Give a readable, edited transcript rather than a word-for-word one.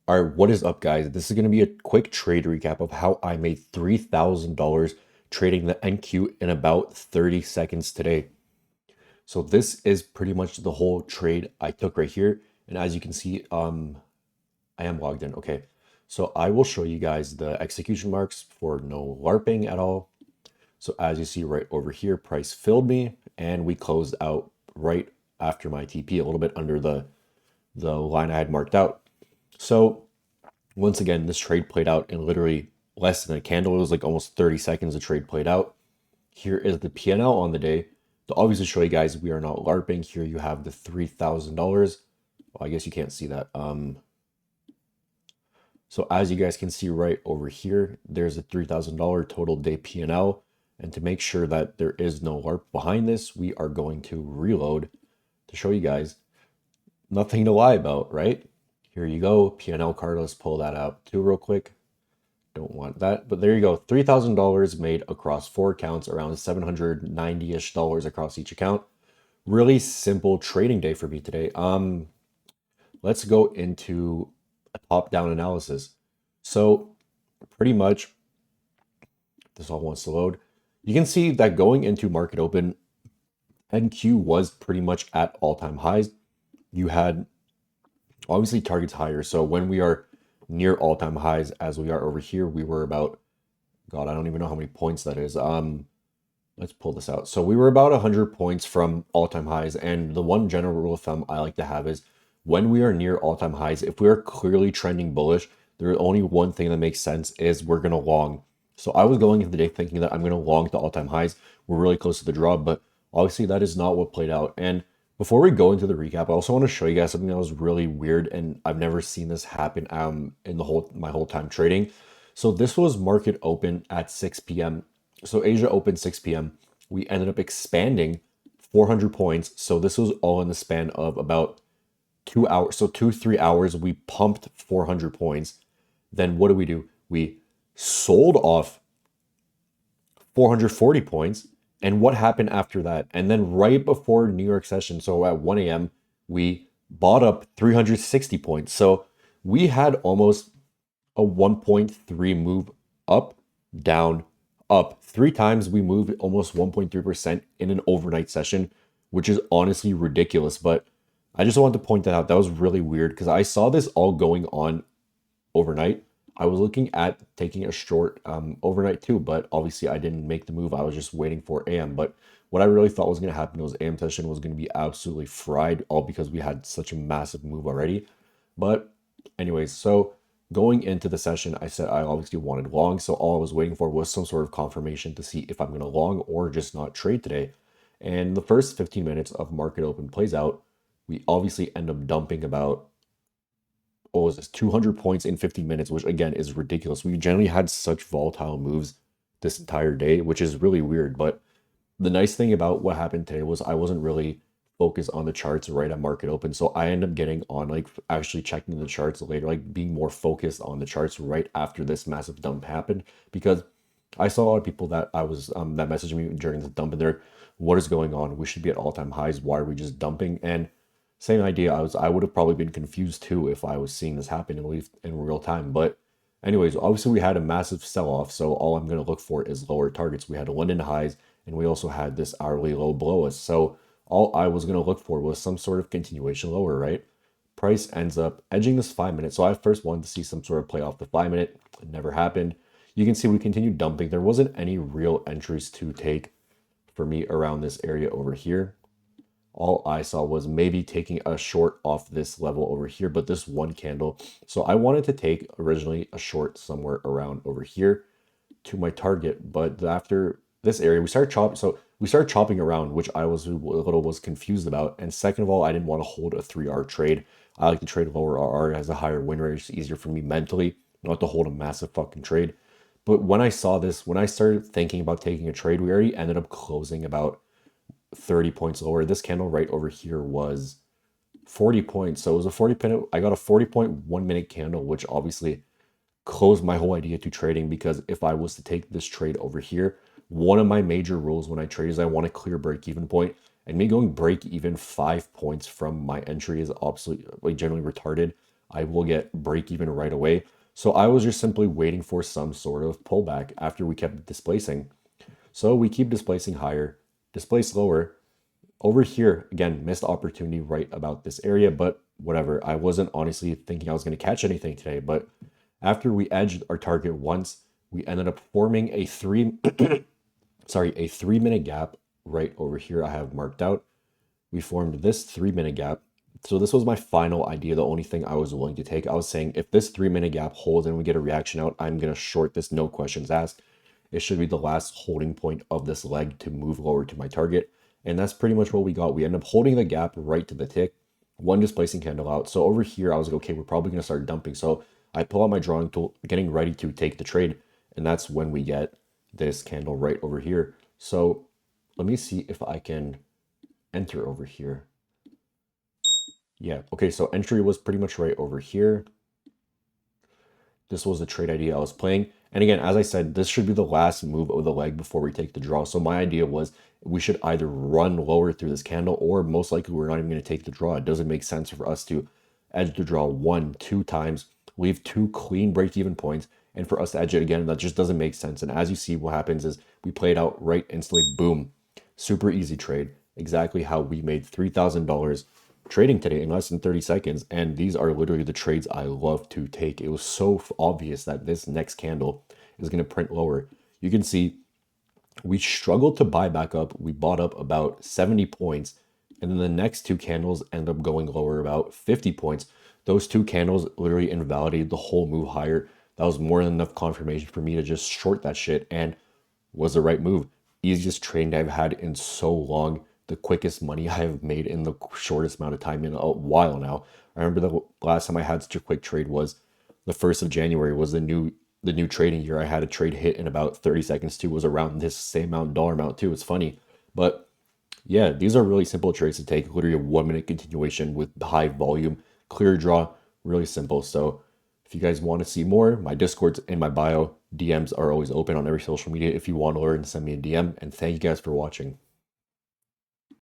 All right, what is up, guys? This is going to be a quick trade recap of how I made $3,000 trading the NQ in about 30 seconds today. So this is pretty much the whole trade I took right here. And as you can see, I am logged in. Okay, so I will show you guys the execution marks for no LARPing at all. So as you see right over here, price filled me and we closed out right after my TP, a little bit under the line I had marked out. So once again, this trade played out in literally less than a candle. It was like almost 30 seconds the trade played out. Here is the P&L on the day. To obviously show you guys we are not LARPing. Here you have the $3,000. Well, I guess you can't see that. So as you guys can see right over here, there's a $3,000 total day P&L. And to make sure that there is no LARP behind this, we are going to reload to show you guys nothing to lie about, right? Here you go, P&L card. Let's pull that out too real quick. Don't want that, but there you go. $3,000 made across 4 accounts, around $790-ish across each account. Really simple trading day for me today. Let's go into a top-down analysis. So pretty much, this all wants to load. You can see that going into market open, NQ was pretty much at all-time highs. You had obviously targets higher. So when we are near all-time highs, as we are over here, we were about, God, I don't even know how many points that is. Let's pull this out. So we were about 100 points from all-time highs. And the one general rule of thumb I like to have is when we are near all-time highs, if we are clearly trending bullish, there's only one thing that makes sense is we're going to long. So I was going into the day thinking that I'm going to long to all-time highs. We're really close to the draw, but obviously that is not what played out. And before we go into the recap, I also want to show you guys something that was really weird, and I've never seen this happen in my whole time trading. So this was market open at 6 p.m. So Asia opened 6 p.m. We ended up expanding 400 points. So this was all in the span of about 2 hours. So 3 hours, we pumped 400 points. Then what do? We sold off 440 points. And what happened after that? And then right before New York session, so at 1 a.m., we bought up 360 points. So we had almost a 1.3 move up, down, up. 3 times we moved almost 1.3% in an overnight session, which is honestly ridiculous. But I just wanted to point that out. That was really weird because I saw this all going on overnight. I was looking at taking a short overnight too, but obviously I didn't make the move. I was just waiting for AM. But what I really thought was going to happen was AM session was going to be absolutely fried, all because we had such a massive move already. But anyways, so going into the session, I said I obviously wanted long. So all I was waiting for was some sort of confirmation to see if I'm going to long or just not trade today. And the first 15 minutes of market open plays out. We obviously end up dumping about, what was this, 200 points in 50 minutes, which again is ridiculous. We generally had such volatile moves this entire day, which is really weird. But the nice thing about what happened today was I wasn't really focused on the charts right at market open. So I ended up getting on, like, actually checking the charts later, like being more focused on the charts right after this massive dump happened, because I saw a lot of people that I was that messaged me during the dump, and they're, what is going on? We should be at all-time highs. Why are we just dumping? And same idea. I would have probably been confused too if I was seeing this happen in real time. But anyways, obviously we had a massive sell-off. So all I'm going to look for is lower targets. We had a London highs, and we also had this hourly low below us. So all I was going to look for was some sort of continuation lower, right? Price ends up edging this 5 minute. So I first wanted to see some sort of play off the 5 minute. It never happened. You can see we continued dumping. There wasn't any real entries to take for me around this area over here. All I saw was maybe taking a short off this level over here, but this one candle. So I wanted to take originally a short somewhere around over here to my target, but after this area, we started chopping. So we started chopping around, which I was a little confused about. And second of all, I didn't want to hold a 3R trade. I like to trade lower RR. It has a higher win rate. It's easier for me mentally not to hold a massive fucking trade. But when I saw this, when I started thinking about taking a trade, we already ended up closing about 30 points lower. This candle right over here was 40 points. So it was a 40 minute, I got a 40.1 minute candle, which obviously closed my whole idea to trading, because if I was to take this trade over here, one of my major rules when I trade is I want a clear break even point. And me going break even 5 points from my entry is absolutely, like, generally retarded. I will get break even right away. So I was just simply waiting for some sort of pullback after we kept displacing. So we keep displacing higher, displace lower. Over here, again, missed opportunity right about this area, but whatever. I wasn't honestly thinking I was going to catch anything today, but after we edged our target once, we ended up forming a a 3 minute gap right over here I have marked out. We formed this 3 minute gap. So this was my final idea, the only thing I was willing to take. I was saying if this 3 minute gap holds and we get a reaction out, I'm going to short this, no questions asked. It should be the last holding point of this leg to move lower to my target. And that's pretty much what we got. We end up holding the gap right to the tick, one displacing candle out. So over here, I was like, okay, we're probably going to start dumping. So I pull out my drawing tool, getting ready to take the trade. And that's when we get this candle right over here. So let me see if I can enter over here. Yeah, okay, so entry was pretty much right over here. This was the trade idea I was playing. And again, as I said, this should be the last move of the leg before we take the draw. So my idea was we should either run lower through this candle, or most likely we're not even going to take the draw. It doesn't make sense for us to edge the draw 1, 2 times, leave 2 clean break-even points, and for us to edge it again. That just doesn't make sense. And as you see, what happens is we play it out right instantly. Boom. Super easy trade. Exactly how we made $3,000 trading today in less than 30 seconds. And these are literally the trades I love to take. It was so obvious that this next candle is going to print lower. You can see we struggled to buy back up. We bought up about 70 points. And then the next 2 candles end up going lower about 50 points. Those 2 candles literally invalidated the whole move higher. That was more than enough confirmation for me to just short that shit, and was the right move. Easiest trading I've had in so long. The quickest money I have made in the shortest amount of time in a while now. I remember the last time I had such a quick trade was the 1st of January, was the new trading year. I had a trade hit in about 30 seconds too. It was around this same dollar amount too. It's funny. But yeah, these are really simple trades to take. Literally a 1 minute continuation with high volume, clear draw, really simple. So if you guys want to see more, my Discord's in my bio. DMs are always open on every social media. If you want to learn, send me a DM. And thank you guys for watching.